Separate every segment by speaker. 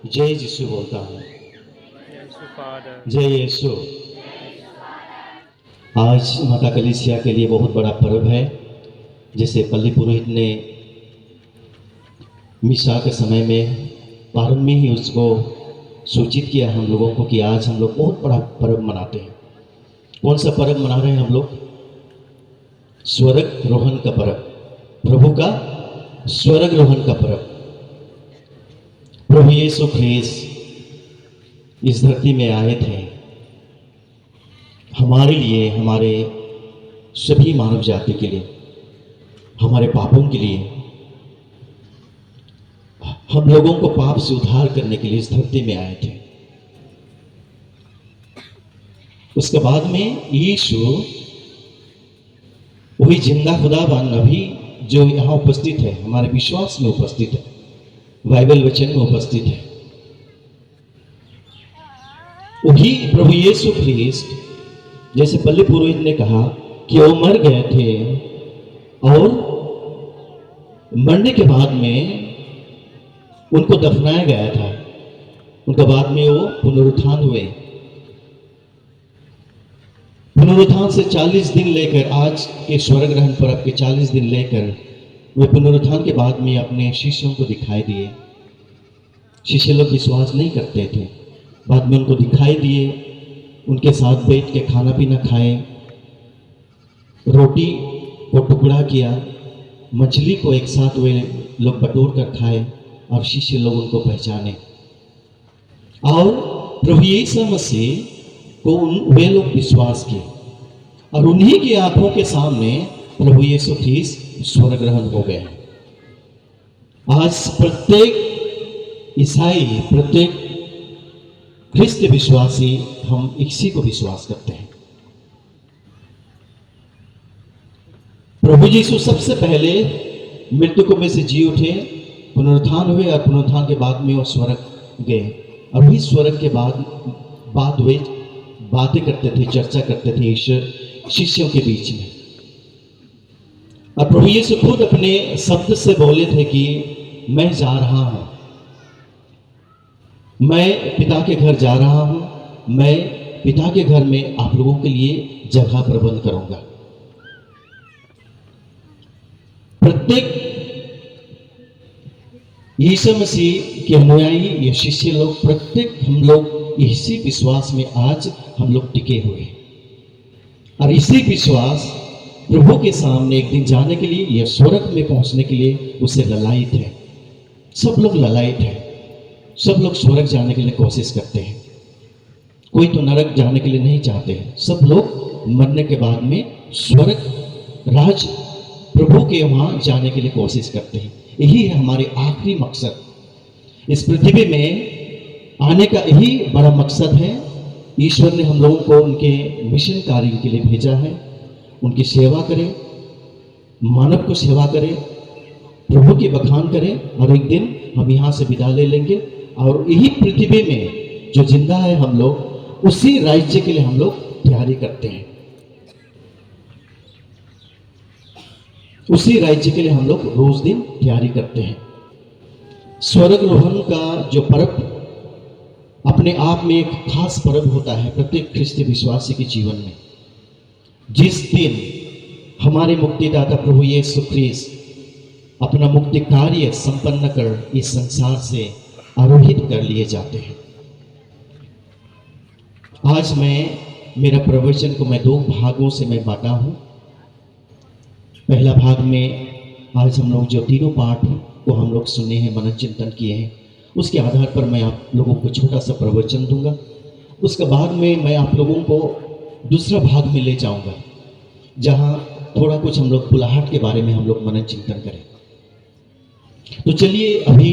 Speaker 1: जय यीशु बोलता हूँ।
Speaker 2: Yes, Father.
Speaker 1: जय यीशु। आज माता कलीसिया के लिए बहुत बड़ा पर्व है। जैसे पल्ली पुरोहित ने मिसा के समय में प्रारंभ में ही उसको सूचित किया हम लोगों को कि आज हम लोग बहुत बड़ा पर्व मनाते हैं। कौन सा पर्व मना रहे हैं हम लोग? स्वर्ग रोहन का पर्व, प्रभु का स्वर्ग रोहन का पर्व। प्रभु यीशु ख्रीस्त इस धरती में आए थे हमारे लिए, हमारे सभी मानव जाति के लिए, हमारे पापों के लिए, हम लोगों को पाप से उद्धार करने के लिए इस धरती में आए थे। उसके बाद में यीशु वही जिंदा खुदाबान नबी जो यहाँ उपस्थित है, हमारे विश्वास में उपस्थित है, बाइबल वचन में उपस्थित है, वही प्रभु यीशु ख्रीस्त, जैसे पल्ली पुरोहित ने कहा कि वो मर गए थे और मरने के बाद में उनको दफनाया गया था। उनके बाद में वो पुनरुत्थान हुए। पुनरुत्थान से 40 दिन लेकर आज के स्वर्ग ग्रहण पर्व के 40 दिन लेकर वे पुनरुत्थान के बाद में अपने शिष्यों को दिखाई दिए। शिष्य लोग विश्वास नहीं करते थे, बाद में उनको दिखाई दिए, उनके साथ बैठ के खाना पीना खाए, रोटी को टुकड़ा किया, मछली को एक साथ वे लोग बटोर कर खाए और शिष्य लोग उनको पहचाने। और प्रभु यीशु मसीह को वे लोग विश्वास किए और उन्हीं की आंखों के सामने प्रभु यीशु ख्रीस्त स्वर्ग ग्रहण हो गए। आज प्रत्येक ईसाई, प्रत्येक ख्रिस्त विश्वासी हम इसी को विश्वास करते हैं। प्रभु यीशु सबसे पहले मृतकों में से जी उठे, पुनरुत्थान हुए और पुनरुत्थान के बाद में वो स्वर्ग गए। और वही स्वर्ग के बाद वे बातें करते थे, चर्चा करते थे ईश्वर शिष्यों के बीच में। और प्रभु यीशु खुद अपने शब्द से बोले थे कि मैं जा रहा हूं, मैं पिता के घर जा रहा हूं, मैं पिता के घर में आप लोगों के लिए जगह प्रबंध करूंगा। प्रत्येक यीशु मसीह के अनुयायी, ये शिष्य लोग, प्रत्येक हम लोग इसी विश्वास में आज हम लोग टिके हुए हैं। और इसी विश्वास प्रभु के सामने एक दिन जाने के लिए, यह स्वर्ग में पहुंचने के लिए उसे ललायित है। सब लोग ललायित है, सब लोग स्वर्ग जाने के लिए कोशिश करते हैं। कोई तो नरक जाने के लिए नहीं चाहते हैं। सब लोग मरने के बाद में स्वर्ग राज प्रभु के वहां जाने के लिए कोशिश करते हैं। यही है हमारे आखिरी मकसद। इस पृथ्वी में आने का यही बड़ा मकसद है। ईश्वर ने हम लोगों को उनके मिशन कार्य के लिए भेजा है, उनकी सेवा करें, मानव को सेवा करें, प्रभु की बखान करें और एक दिन हम यहाँ से विदा ले लेंगे। और यही पृथ्वी में जो जिंदा है हम लोग, उसी राज्य के लिए हम लोग तैयारी करते हैं, उसी राज्य के लिए हम लोग रोज दिन तैयारी करते हैं। स्वर्ग रोहन का जो पर्व अपने आप में एक खास पर्व होता है प्रत्येक ख्रिस्ती विश्वासी के जीवन में। जिस दिन हमारे मुक्तिदाता प्रभु यीशु ख्रीस्त अपना मुक्ति कार्य संपन्न कर इस संसार से आरोहित कर लिए जाते हैं। आज मेरा प्रवचन को मैं 2 भागों से मैं बांटा हूं। पहला भाग में आज हम लोग जो तीनों पाठ को हम लोग सुने हैं, मनन चिंतन किए हैं, उसके आधार पर मैं आप लोगों को छोटा सा प्रवचन दूंगा। उसके बाद में मैं आप लोगों को दूसरा भाग में ले जाऊंगा, जहां थोड़ा कुछ हम लोग बुलाहट के बारे में हम लोग मनन चिंतन करें। तो चलिए अभी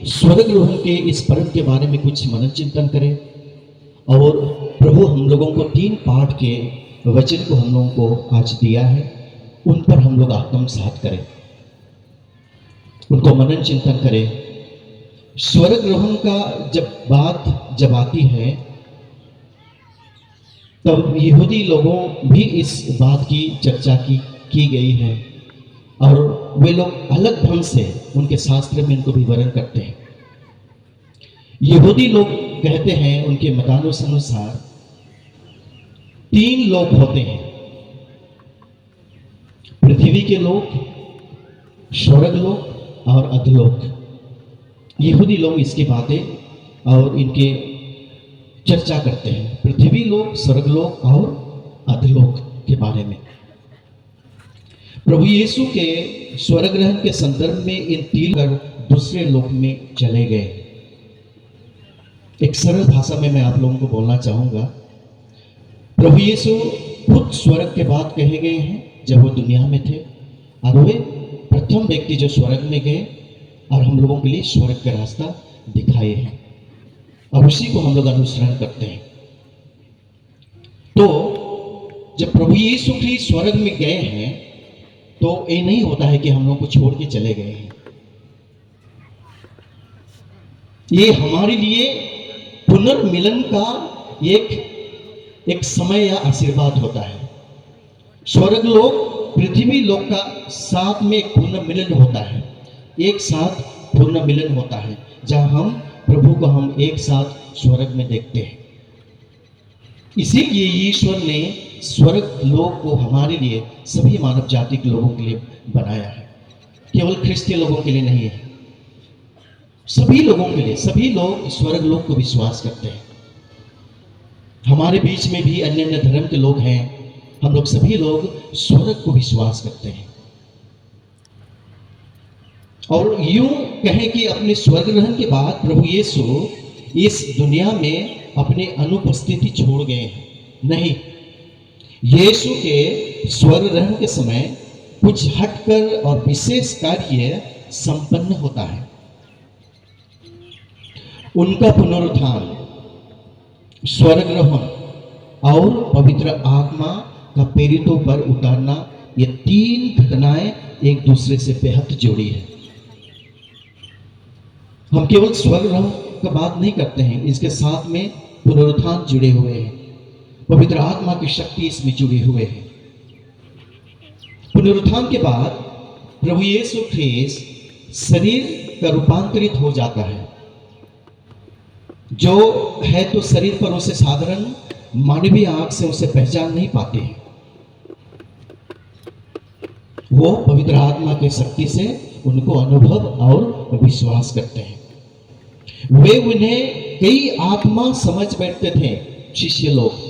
Speaker 1: स्वर्ग रोहन के इस पर्व के बारे में कुछ मनन चिंतन करें और प्रभु हम लोगों को 3 पाठ के वचन को हम लोगों को आज दिया है, उन पर हम लोग आत्मसात करें, उनको मनन चिंतन करें। स्वर्ग रोहन का जब आती है, तब यहूदी लोगों भी इस बात की चर्चा की गई है और वे लोग अलग ढंग से उनके शास्त्र में इनको विवरण करते हैं। यहूदी लोग कहते हैं, उनके मतानुसार 3 लोग होते हैं, पृथ्वी के लोग, स्वर्ग लोग और अधलोक। यहूदी लोग इसकी बातें और इनके चर्चा करते हैं, पृथ्वी लोक, स्वर्ग लोक और अधलोक के बारे में। प्रभु यीशु के स्वर्ग ग्रहण के संदर्भ में इन 3 लोग दूसरे लोक में चले गए। एक सरल भाषा में मैं आप लोगों को बोलना चाहूंगा, प्रभु यीशु खुद स्वर्ग के बाद कहे गए हैं जब वो दुनिया में थे, और वे प्रथम व्यक्ति जो स्वर्ग में गए और हम लोगों के लिए स्वर्ग का रास्ता दिखाए हैं, और उसी को हम लोग अनुसरण करते हैं। तो जब प्रभु यीशु ख्रीस्त स्वर्ग में गए हैं तो ये नहीं होता है कि हम लोग को छोड़ के चले गए हैं। ये हमारे लिए पुनर्मिलन का एक समय या आशीर्वाद होता है। स्वर्ग लोक, पृथ्वी लोक का साथ में एक पुनर्मिलन होता है, एक साथ पुनर्मिलन होता है, जहां हम प्रभु को हम एक साथ स्वर्ग में देखते हैं। इसीलिए ईश्वर ने स्वर्ग लोक को हमारे लिए, सभी मानव जाति के लोगों के लिए बनाया है, केवल ख्रिस्तीय लोगों के लिए नहीं है, सभी लोगों के लिए। सभी लोग स्वर्ग लोक को विश्वास करते हैं। हमारे बीच में भी अन्य अन्य धर्म के लोग हैं, हम लोग सभी लोग स्वर्ग को विश्वास करते हैं। और यूं कहें कि अपने स्वर्ग ग्रहण के बाद प्रभु यीशु इस दुनिया में अपनी अनुपस्थिति छोड़ गए हैं, नहीं। यीशु के स्वर्ग ग्रहण के समय कुछ हटकर और विशेष कार्य संपन्न होता है। उनका पुनरुत्थान, स्वर्ग ग्रहण और पवित्र आत्मा का प्रेरितों पर उतारना, ये 3 घटनाएं एक दूसरे से बेहद जुड़ी है। हम केवल स्वर्ग ग्रहण का बात नहीं करते हैं, इसके साथ में पुनरुत्थान जुड़े हुए हैं, पवित्र आत्मा की शक्ति इसमें जुड़े हुए हैं। पुनरुत्थान के बाद प्रभु यीशु ख्रीस्त शरीर का रूपांतरित हो जाता है। जो है तो शरीर पर उसे साधारण मानवीय आंख से उसे पहचान नहीं पाते हैं, वो पवित्र आत्मा की शक्ति से उनको अनुभव और विश्वास करते हैं। वे उन्हें कई आत्मा समझ बैठते थे शिष्य लोग।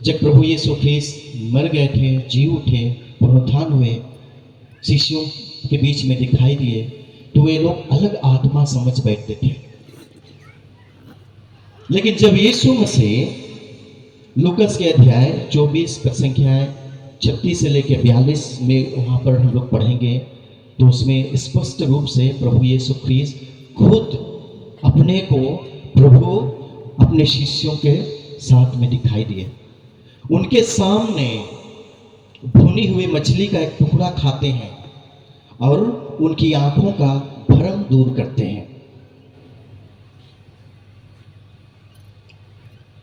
Speaker 1: जब प्रभु यीशु ख्रीस्त मर गए थे, जी उठे, पुनरुत्थान हुए, शिष्यों के बीच में दिखाई दिए, तो वे लोग अलग आत्मा समझ बैठते थे। लेकिन जब यीशु मसीह लूकस के अध्याय 24 पद संख्या 36 से लेकर 42 में वहां पर हम लोग पढ़ेंगे, तो उसमें स्पष्ट रूप से प्रभु यीशु ख्रीस्त खुद अपने को प्रभु अपने शिष्यों के साथ में दिखाई दिए। उनके सामने भुनी हुई मछली का एक टुकड़ा खाते हैं और उनकी आंखों का भ्रम दूर करते हैं।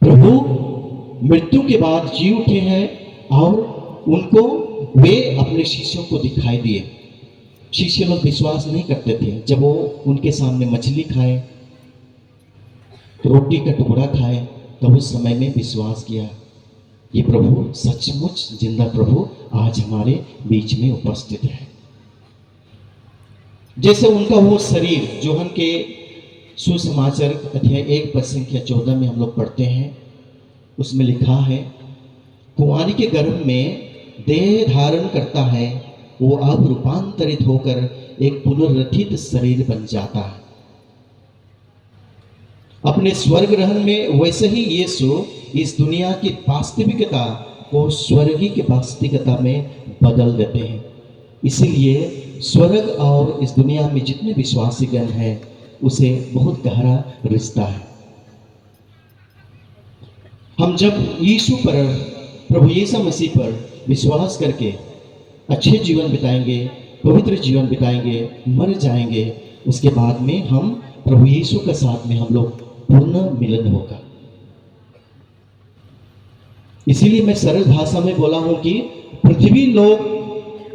Speaker 1: प्रभु मृत्यु के बाद जी उठे हैं और उनको वे अपने शिष्यों को दिखाई दिए। शिष्य लोग विश्वास नहीं करते थे। जब वो उनके सामने मछली खाए, रोटी का टुकड़ा खाए, तब उस समय में विश्वास किया, ये प्रभु सचमुच जिंदा प्रभु आज हमारे बीच में उपस्थित है। जैसे उनका वो शरीर, जोहन के सुसमाचार अध्याय 1 पद संख्या 14 में हम लोग पढ़ते हैं, उसमें लिखा है, कुंवारी के गर्भ में देह धारण करता है, वो अब रूपांतरित होकर एक पुनर्रथित शरीर बन जाता है। अपने स्वर्ग ग्रहण में वैसे ही यीशु इस दुनिया की वास्तविकता को स्वर्गीय की वास्तविकता में बदल देते हैं। इसीलिए स्वर्ग और इस दुनिया में जितने विश्वासीगण हैं, उसे बहुत गहरा रिश्ता है। हम जब यीशु पर, प्रभु यीशु मसीह पर विश्वास करके अच्छे जीवन बिताएंगे, पवित्र जीवन बिताएंगे, मर जाएंगे, उसके बाद में हम प्रभु यीशु के साथ में हम लोग पूर्ण मिलन होगा। इसीलिए मैं सरल भाषा में बोला हूं कि पृथ्वी लोक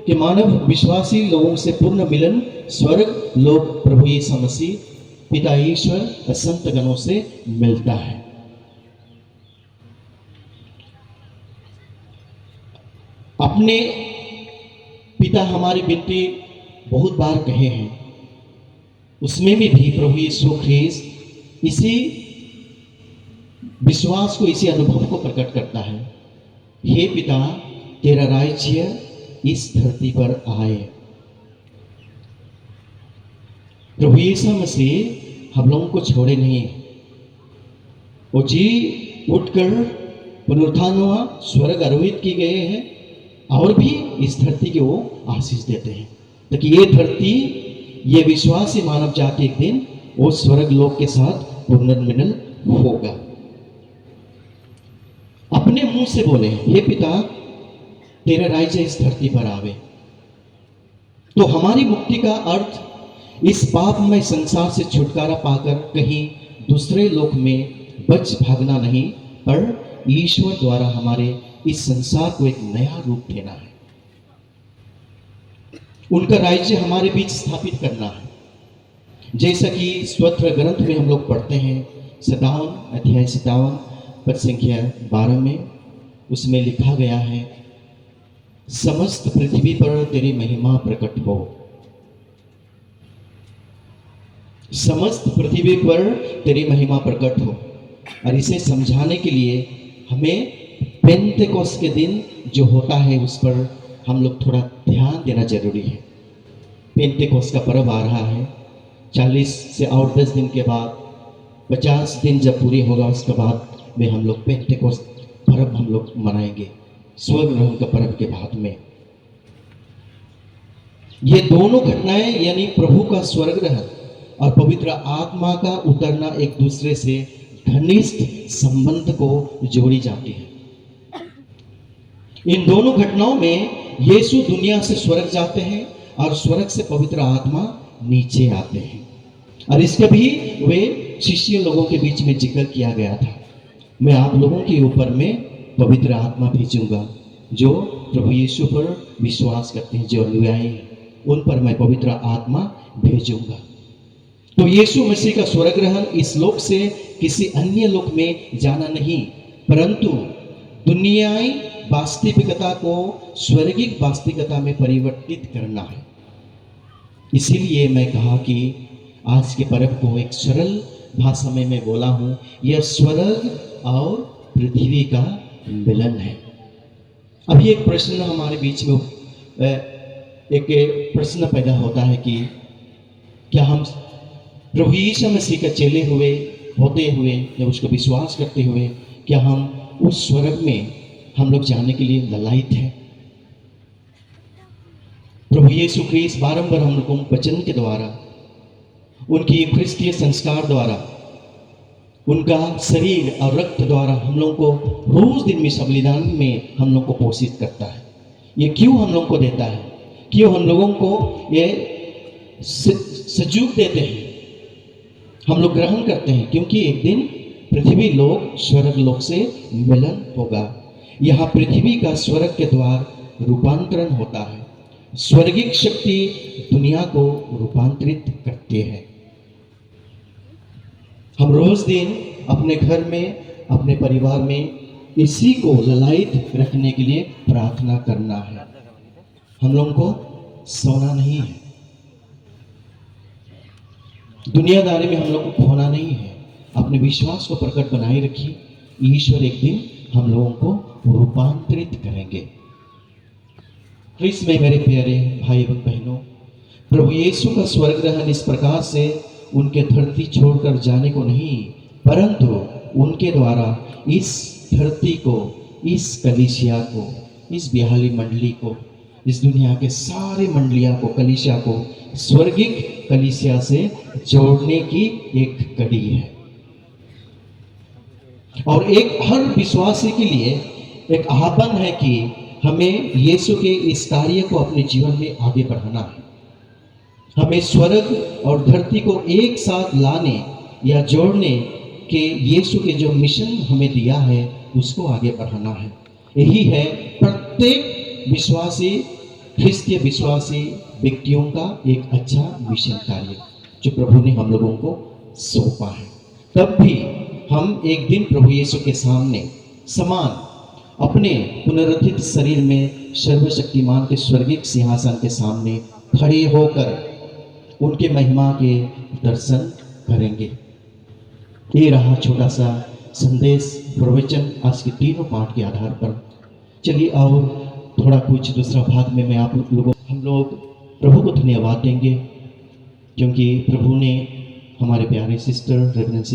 Speaker 1: के मानव विश्वासी लोगों से पूर्ण मिलन स्वर्ग लोक प्रभु यीशु मसीह पिता ईश्वर संत गणों से मिलता है। अपने पिता हमारी विनती बहुत बार कहे हैं, उसमें भी प्रभु यीशु ख्रीस्त इसी विश्वास को, इसी अनुभव को प्रकट करता है। हे पिता, तेरा राज्य इस धरती पर आए। प्रभु यीशु मसीह हम लोगों को छोड़े नहीं, वो जी उठकर पुनरुत्थान हुआ, स्वर्ग आरोहित किए गए हैं और भी इस धरती के वो आशीष देते हैं, ताकि ये धरती, ये विश्वासी मानव जाति एक दिन वो स्वर्ग लोक के साथ पुनर्मिलन होगा। अपने मुंह से बोले, हे पिता, तेरा राज्य इस धरती पर आवे। तो हमारी मुक्ति का अर्थ इस पापमय संसार से छुटकारा पाकर कहीं दूसरे लोक में बच भागना नहीं, पर ईश्वर द्वारा हमारे इस संसार को एक नया रूप देना है, उनका राज्य हमारे बीच स्थापित करना है। जैसा कि स्तोत्र ग्रंथ में हम लोग पढ़ते हैं, 57 अध्याय 57 पद संख्या 12 में, उसमें लिखा गया है, समस्त पृथ्वी पर तेरी महिमा प्रकट हो। समस्त पृथ्वी पर तेरी महिमा प्रकट हो। और इसे समझाने के लिए हमें पेंतेकोस्त के दिन जो होता है उस पर हम लोग थोड़ा ध्यान देना जरूरी है। पेंतेकोस्त का पर्व आ रहा है, 40 से और 10 दिन के बाद 50 दिन जब पूरी होगा, उसके बाद में हम लोग पेंतेकोस्त पर्व हम लोग मनाएंगे, स्वर्ग ग्रहण का पर्व के बाद में। ये दोनों घटनाएं यानी प्रभु का स्वर्ग ग्रहण और पवित्र आत्मा का उतरना एक दूसरे से घनिष्ठ संबंध को जोड़ी जाती है। इन दोनों घटनाओं में यीशु दुनिया से स्वर्ग जाते हैं और स्वर्ग से पवित्र आत्मा नीचे आते हैं। और इसका भी वे शिष्य लोगों के बीच में जिक्र किया गया था, मैं आप लोगों के ऊपर में पवित्र आत्मा भेजूंगा, जो प्रभु यीशु पर विश्वास करते हैं, जो अनुयायी हैं, उन पर मैं पवित्र आत्मा भेजूंगा। तो यीशु मसीह का स्वर्ग ग्रहण इस लोक से किसी अन्य लोक में जाना नहीं, परंतु दुनियाई वास्तविकता को स्वर्गिक वास्तविकता में परिवर्तित करना है। इसीलिए मैं कहा कि आज के पर्व को एक सरल भाषा में मैं बोला हूं, यह स्वर्ग और पृथ्वी का मिलन है। अभी एक प्रश्न हमारे बीच में एक प्रश्न पैदा होता है कि क्या हम प्रभु यीशु मसीह के चेले होते हुए या उसको विश्वास करते हुए क्या हम उस स्वर्ग में हम लोग जाने के लिए ललायित हैं? प्रभु यीशु ख्रीस्त बारंबार हम लोगों को वचन के द्वारा, उनकी ख्रिस्तीय संस्कार द्वारा, उनका शरीर और रक्त द्वारा हम लोगों को रोज दिन में बलिदान में हम लोग को पोषित करता है। ये क्यों हम लोगों को देता है, क्यों हम लोगों को ये सजूक देते हैं, हम लोग ग्रहण करते हैं? क्योंकि एक दिन पृथ्वी लोक स्वर्ग लोक से मिलन होगा। यहाँ पृथ्वी का स्वर्ग के द्वार रूपांतरण होता है, स्वर्गिक शक्ति दुनिया को रूपांतरित करती है। हम रोज दिन अपने घर में, अपने परिवार में इसी को ललायित रखने के लिए प्रार्थना करना है। हम लोगों को सोना नहीं है, दुनियादारी में हम लोगों को खोना नहीं है। अपने विश्वास को प्रकट बनाए रखिए, ईश्वर एक दिन हम लोगों को रूपांतरित करेंगे। क्रिस्त में मेरे प्यारे भाई एवं बहनों, प्रभु यीशु का स्वर्ग ग्रहण इस प्रकार से उनके धरती छोड़कर जाने को नहीं, परंतु उनके द्वारा इस धरती को, इस कलीसिया को, इस बिहाली मंडली को, इस दुनिया के सारे मंडलियां को, कलीसिया को स्वर्गिक कलीसिया से जोड़ने की एक कड़ी है। और एक हर विश्वासी के लिए एक आह्वान है कि हमें यीशु के इस कार्य को अपने जीवन में आगे बढ़ाना है। हमें स्वर्ग और धरती को एक साथ लाने या जोड़ने के यीशु के जो मिशन हमें दिया है उसको आगे बढ़ाना है। यही है प्रत्येक विश्वासी, ख्रिस्तीय विश्वासी व्यक्तियों का एक अच्छा मिशन कार्य जो प्रभु ने हम लोगों को सौंपा है। तब भी हम एक दिन प्रभु यीशु के सामने समान अपने पुनरुत्थित शरीर में सर्वशक्तिमान के स्वर्गीय सिंहासन के सामने खड़े होकर उनके महिमा के दर्शन करेंगे। ये रहा छोटा सा संदेश प्रवचन आज के तीनों पाठ के आधार पर। चलिए और थोड़ा कुछ दूसरा भाग में मैं आप लोगों हम लोग प्रभु को धन्यवाद देंगे, क्योंकि प्रभु ने हमारे प्यारे सिस्टर रेवरेंड सिस्टर